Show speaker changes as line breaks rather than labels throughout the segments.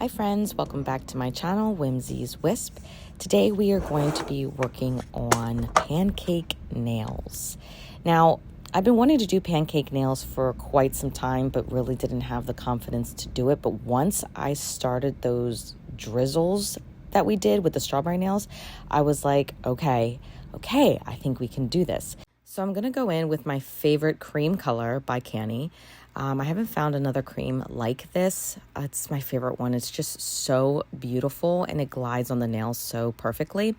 Hi friends, welcome back to my channel, Whimsy's Wisp. Today we are going to be working on pancake nails. Now, I've been wanting to do pancake nails for quite some time, but really didn't have the confidence to do it. But once I started those drizzles that we did with the strawberry nails, I was like, okay, I think we can do this. So I'm going to go in with my favorite cream color by Canny. I haven't found another cream like this. It's my favorite one. It's just so beautiful and it glides on the nails so perfectly.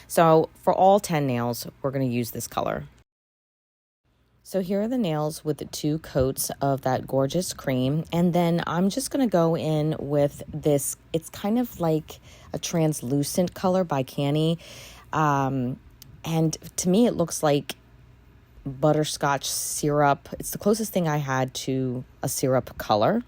So for all 10 nails, we're going to use this color. So here are the nails with the 2 coats of that gorgeous cream. And then I'm just going to go in with this. It's kind of like a translucent color by Canny. And to me, it looks like butterscotch syrup. It's the closest thing I had to a syrup color.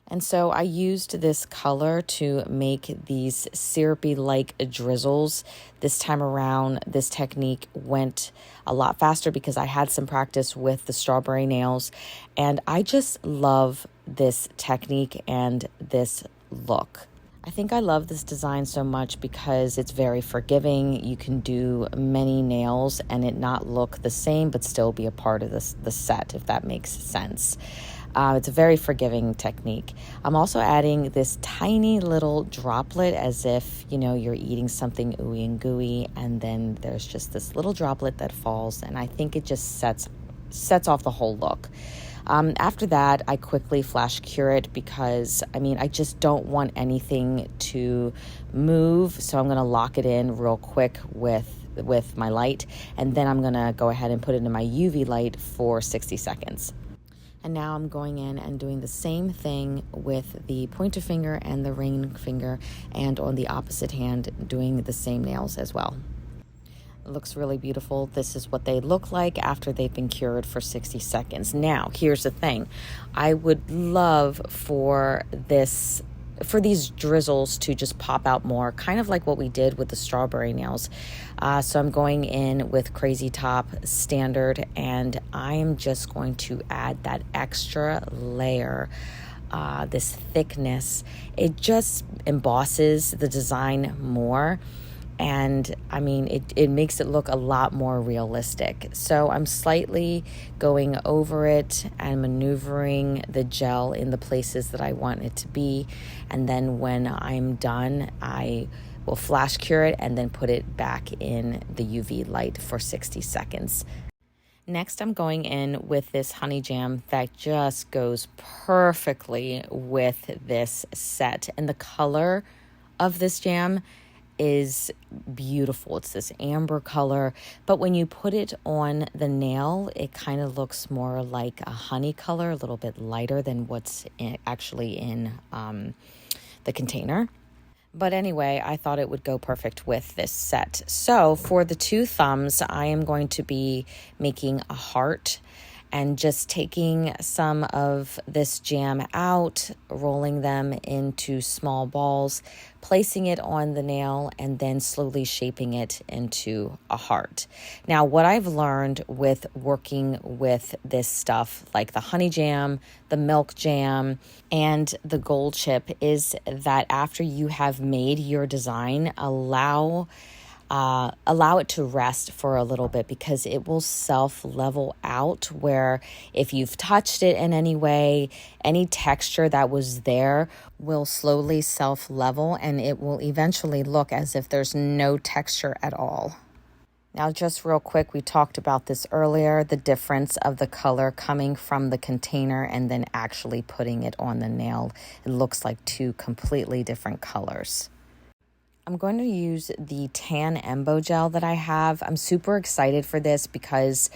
And so I used this color to make these syrupy-like drizzles. This time around, this technique went a lot faster because I had some practice with the strawberry nails. And I just love this technique and this look. I think I love this design so much because it's very forgiving. You can do many nails and it not look the same, but still be a part of the set, if that makes sense. It's a very forgiving technique. I'm also adding this tiny little droplet as if, you're eating something ooey and gooey, and then there's just this little droplet that falls, and I think it just sets off the whole look. After that, I quickly flash cure it because, I just don't want anything to move. So I'm going to lock it in real quick with my light. And then I'm going to go ahead and put it in my UV light for 60 seconds. And now I'm going in and doing the same thing with the pointer finger and the ring finger. And on the opposite hand, doing the same nails as well. It looks really beautiful. This is what they look like after they've been cured for 60 seconds. Now, here's the thing. I would love for these drizzles to just pop out more, kind of like what we did with the strawberry nails. So I'm going in with Crazy Top Standard, and I'm just going to add that extra layer, this thickness. It just embosses the design more. And it makes it look a lot more realistic. So I'm slightly going over it and maneuvering the gel in the places that I want it to be. And then when I'm done, I will flash cure it and then put it back in the UV light for 60 seconds. Next, I'm going in with this honey jam that just goes perfectly with this set. And the color of this jam is beautiful. It's this amber color, but when you put it on the nail, it kind of looks more like a honey color, a little bit lighter than what's actually in the container. But anyway, I thought it would go perfect with this set. So for the 2 thumbs, I am going to be making a heart and just taking some of this jam out, rolling them into small balls, placing it on the nail, and then slowly shaping it into a heart. Now, what I've learned with working with this stuff, like the honey jam, the milk jam, and the gold chip, is that after you have made your design, allow it to rest for a little bit, because it will self-level out, where if you've touched it in any way, any texture that was there will slowly self-level, and it will eventually look as if there's no texture at all. Now, just real quick, we talked about this earlier, the difference of the color coming from the container and then actually putting it on the nail. It looks like 2 completely different colors. I'm going to use the tan embo gel that I have. I'm super excited for this because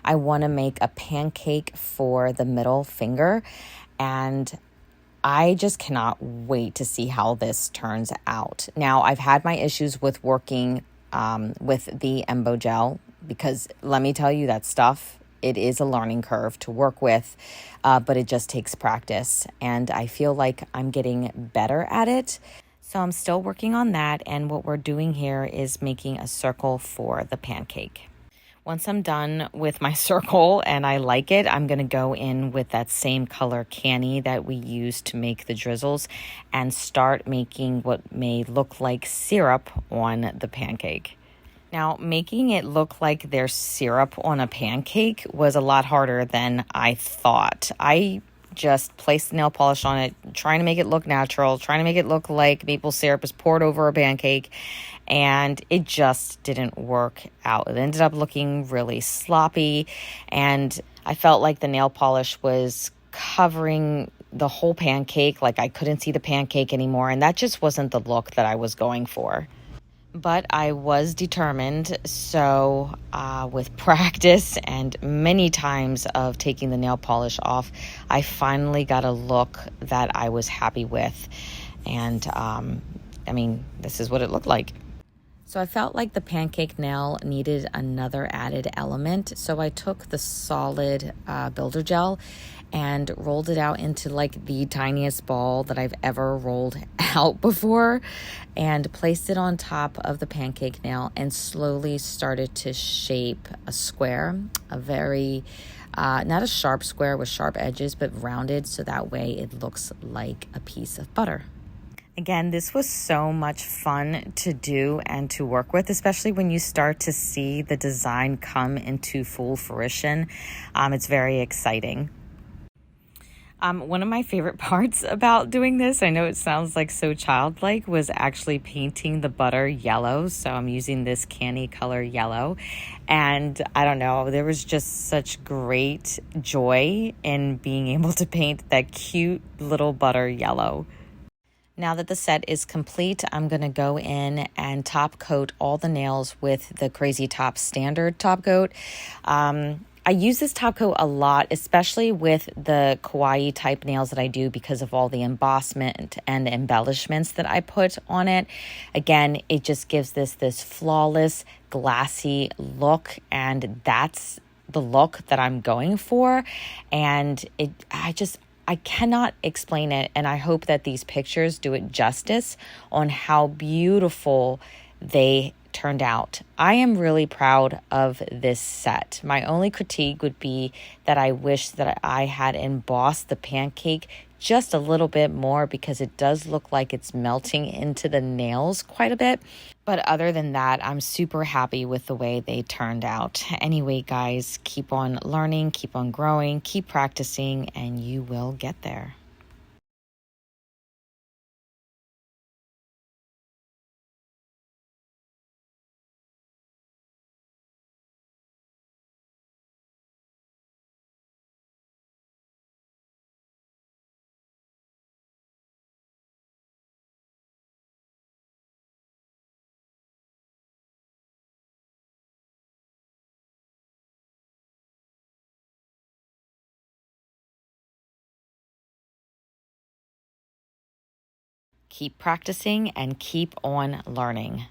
I want to make a pancake for the middle finger, and I just cannot wait to see how this turns out. Now, I've had my issues with working with the embo gel because let me tell you, that stuff, it is a learning curve to work with, but it just takes practice, and I feel like I'm getting better at it. So I'm still working on that, and what we're doing here is making a circle for the pancake. Once I'm done with my circle and I like it, I'm going to go in with that same color candy that we use to make the drizzles and start making what may look like syrup on the pancake. Now, making it look like there's syrup on a pancake was a lot harder than I thought. I just placed nail polish on it, trying to make it look natural, trying to make it look like maple syrup is poured over a pancake, and it just didn't work out. It ended up looking really sloppy, and I felt like the nail polish was covering the whole pancake, like I couldn't see the pancake anymore, and that just wasn't the look that I was going for. But I was determined, so with practice and many times of taking the nail polish off, I finally got a look that I was happy with. And this is what it looked like. So I felt like the pancake nail needed another added element. So I took the solid builder gel and rolled it out into like the tiniest ball that I've ever rolled out before, and placed it on top of the pancake nail and slowly started to shape a square, a very, not a sharp square with sharp edges, but rounded, so that way it looks like a piece of butter. Again, this was so much fun to do and to work with, especially when you start to see the design come into full fruition. It's very exciting. One of my favorite parts about doing this, I know it sounds like so childlike, was actually painting the butter yellow. So I'm using this candy color yellow. And I don't know, there was just such great joy in being able to paint that cute little butter yellow. Now that the set is complete, I'm going to go in and top coat all the nails with the Crazy Top standard top coat. I use this top coat a lot, especially with the Kawaii type nails that I do because of all the embossment and embellishments that I put on it. Again, it just gives this flawless, glassy look, and that's the look that I'm going for. And I cannot explain it, and I hope that these pictures do it justice on how beautiful they turned out. I am really proud of this set. My only critique would be that I wish that I had embossed the pancake just a little bit more, because it does look like it's melting into the nails quite a bit. But other than that, I'm super happy with the way they turned out. Anyway, guys, keep on learning, keep on growing, keep practicing, and you will get there. Keep practicing and keep on learning.